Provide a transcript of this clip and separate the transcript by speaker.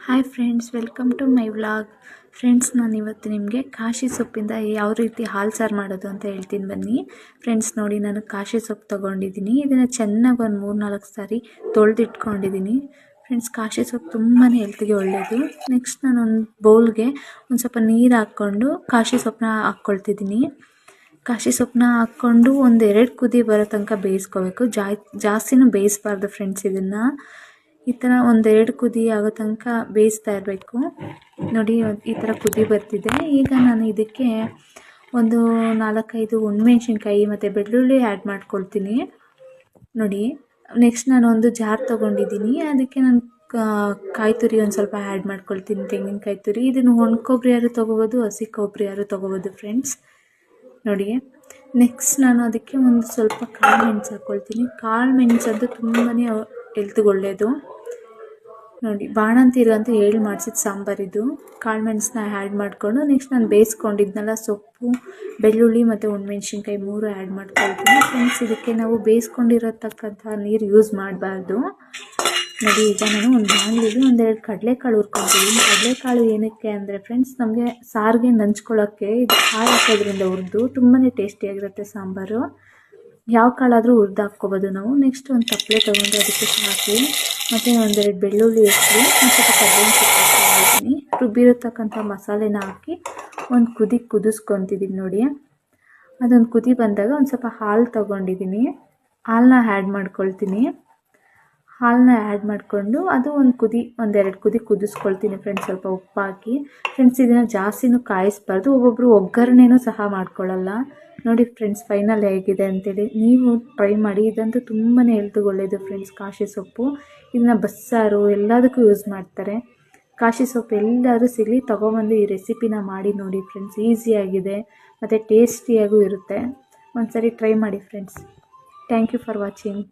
Speaker 1: Hi friends, welcome to my vlog. Friends, ನಾನು ಇವತ್ತು ನಿಮಗೆ ಕಾಶಿ ಸೊಪ್ಪಿಂದ ಯಾವ ರೀತಿ ಹಾಲು ಸಾರು ಮಾಡೋದು ಅಂತ ಹೇಳ್ತೀನಿ ಬನ್ನಿ. ಫ್ರೆಂಡ್ಸ್ ನೋಡಿ, ನಾನು ಕಾಶಿ ಸೊಪ್ಪು ತೊಗೊಂಡಿದ್ದೀನಿ. ಇದನ್ನು ಚೆನ್ನಾಗಿ ಒಂದು 3-4 ಸಾರಿ ತೊಳೆದಿಟ್ಕೊಂಡಿದ್ದೀನಿ. ಫ್ರೆಂಡ್ಸ್, ಕಾಶಿ ಸೊಪ್ಪು ತುಂಬಾ ಹೆಲ್ತ್ಗೆ ಒಳ್ಳೆಯದು. ನೆಕ್ಸ್ಟ್ ನಾನು ಒಂದು ಬೌಲ್ಗೆ ಒಂದು ಸ್ವಲ್ಪ ನೀರು ಹಾಕ್ಕೊಂಡು ಕಾಶಿ ಸೊಪ್ಪನ್ನ ಹಾಕ್ಕೊಳ್ತಿದ್ದೀನಿ. ಕಾಶಿ ಸೊಪ್ಪನ್ನ ಹಾಕ್ಕೊಂಡು ಒಂದು 2 ಕುದಿ ಬರೋ ತನಕ ಬೇಯಿಸ್ಕೋಬೇಕು. ಜಾಸ್ತಿನೂ ಬೇಯಿಸಬಾರ್ದು ಫ್ರೆಂಡ್ಸ್. ಇದನ್ನು ಈ ಥರ ಒಂದು 2 ಕುದಿ ಆಗೋ ತನಕ ಬೇಯಿಸ್ತಾ ಇರಬೇಕು. ನೋಡಿ, ಈ ಥರ ಕುದಿ ಬರ್ತಿದೆ. ಈಗ ನಾನು ಇದಕ್ಕೆ ಒಂದು 4-5 ಒಣಮೆಣ್ಸಿನ್ಕಾಯಿ ಮತ್ತು ಬೆಳ್ಳುಳ್ಳಿ ಆ್ಯಡ್ ಮಾಡ್ಕೊಳ್ತೀನಿ. ನೋಡಿ, ನೆಕ್ಸ್ಟ್ ನಾನು ಒಂದು ಜಾರ್ ತೊಗೊಂಡಿದ್ದೀನಿ. ಅದಕ್ಕೆ ನಾನು ಕಾಯಿ ತುರಿ ಒಂದು ಸ್ವಲ್ಪ ಆ್ಯಡ್ ಮಾಡ್ಕೊಳ್ತೀನಿ, ತೆಂಗಿನಕಾಯಿ ತುರಿ. ಇದನ್ನು ಒಣ ಕೊಬ್ಬರಿ ಯಾರು ತೊಗೋಬೋದು, ಹಸಿ ಕೊಬ್ಬರಿ ಯಾರು ತೊಗೋಬೋದು ಫ್ರೆಂಡ್ಸ್. ನೋಡಿ, ನೆಕ್ಸ್ಟ್ ನಾನು ಅದಕ್ಕೆ ಒಂದು ಸ್ವಲ್ಪ ಕಾಳು ಮೆಣಸು ಹಾಕ್ಕೊಳ್ತೀನಿ. ಕಾಳು ಮೆಣಸಂತೂ ತುಂಬಾ ಹೆಲ್ತ್ಗೆ ಒಳ್ಳೆಯದು. ನೋಡಿ, ಬಾಣಂತಿರು ಅಂತ ಹೇಳಿ ಮಾಡಿಸಿದ ಸಾಂಬಾರಿದು. ಕಾಳು ಮೆಣಸನ್ನ ಆ್ಯಡ್ ಮಾಡಿಕೊಂಡು ನೆಕ್ಸ್ಟ್ ನಾನು ಬೇಯಿಸ್ಕೊಂಡಿದ್ನಲ್ಲ ಸೊಪ್ಪು, ಬೆಳ್ಳುಳ್ಳಿ ಮತ್ತು ಒಣಮೆಣ್ಸಿನ್ಕಾಯಿ 3 ಆ್ಯಡ್ ಮಾಡ್ಕೊಳ್ತೀನಿ. ಫ್ರೆಂಡ್ಸ್, ಇದಕ್ಕೆ ನಾವು ಬೇಯಿಸ್ಕೊಂಡಿರತಕ್ಕಂಥ ನೀರು ಯೂಸ್ ಮಾಡಬಾರ್ದು. ನೋಡಿ, ಈಗ ನಾನು ಒಂದು ಬಾಣಲಿಗೆ 2 ಕಡಲೆಕಾಳು ಹುರ್ಕೊಳ್ತೀನಿ. ಕಡಲೆಕಾಳು ಏನಕ್ಕೆ ಅಂದರೆ ಫ್ರೆಂಡ್ಸ್, ನಮಗೆ ಸಾರಿಗೆ ನಂಚ್ಕೊಳ್ಳೋಕ್ಕೆ ಇದು ಹಾಲು ಹಾಕೋದ್ರಿಂದ ಹುರಿದು ತುಂಬಾ ಟೇಸ್ಟಿಯಾಗಿರುತ್ತೆ ಸಾಂಬಾರು. ಯಾವ ಕಾಳಾದರೂ ಹುರಿದು ಹಾಕ್ಕೋಬೋದು ನಾವು. ನೆಕ್ಸ್ಟ್ ಒಂದು ತಪ್ಪಲೆ ತೊಗೊಂಡು ಅದಕ್ಕೆ ಹಾಕಿ ಮತ್ತು 1-2 ಬೆಳ್ಳುಳ್ಳಿ ಹೆಸರು ಮತ್ತು ಕರ್ಬೇವಿನ ಸೊಪ್ಪು ಹಾಕ್ಕೊಂಡಿದ್ದೀನಿ. ರುಬ್ಬಿರತಕ್ಕಂಥ ಮಸಾಲೆನ ಹಾಕಿ ಒಂದು ಕುದಿ ಕುದಿಸ್ಕೊತಿದ್ದೀನಿ. ನೋಡಿ, ಅದೊಂದು ಕುದಿ ಬಂದಾಗ ಒಂದು ಸ್ವಲ್ಪ ಹಾಲು ತೊಗೊಂಡಿದ್ದೀನಿ. ಹಾಲನ್ನ ಆ್ಯಡ್ ಮಾಡ್ಕೊಳ್ತೀನಿ. ಹಾಲನ್ನ ಆ್ಯಡ್ ಮಾಡಿಕೊಂಡು ಅದು ಒಂದು 2 ಕುದಿ ಕುದಿಸ್ಕೊಳ್ತೀನಿ ಫ್ರೆಂಡ್ಸ್, ಸ್ವಲ್ಪ ಉಪ್ಪು ಹಾಕಿ. ಫ್ರೆಂಡ್ಸ್, ಇದನ್ನು ಜಾಸ್ತಿನೂ ಕಾಯಿಸ್ಬಾರ್ದು. ಒಬ್ಬೊಬ್ಬರು ಒಗ್ಗರಣೆನೂ ಸಹ ಮಾಡ್ಕೊಳ್ಳಲ್ಲ. ನೋಡಿ ಫ್ರೆಂಡ್ಸ್, ಫೈನಲ್ ಹೇಗಿದೆ ಅಂತೇಳಿ ನೀವು ಟ್ರೈ ಮಾಡಿ. ಇದಂತೂ ತುಂಬಾ ಹೆಲ್ತ್ಗೆ ಒಳ್ಳೆಯದು ಫ್ರೆಂಡ್ಸ್. ಕಾಶಿ ಸೊಪ್ಪು ಇದನ್ನ ಬಸ್ಸಾರು ಎಲ್ಲದಕ್ಕೂ ಯೂಸ್ ಮಾಡ್ತಾರೆ. ಕಾಶಿ ಸೊಪ್ಪು ಎಲ್ಲರೂ ಸಿಗಲಿ ತೊಗೊಬಂದು ಈ ರೆಸಿಪಿನ ಮಾಡಿ ನೋಡಿ ಫ್ರೆಂಡ್ಸ್. ಈಸಿಯಾಗಿದೆ ಮತ್ತು ಟೇಸ್ಟಿಯಾಗೂ ಇರುತ್ತೆ. ಒಂದು ಸರಿ ಟ್ರೈ ಮಾಡಿ friends. Thank you for watching.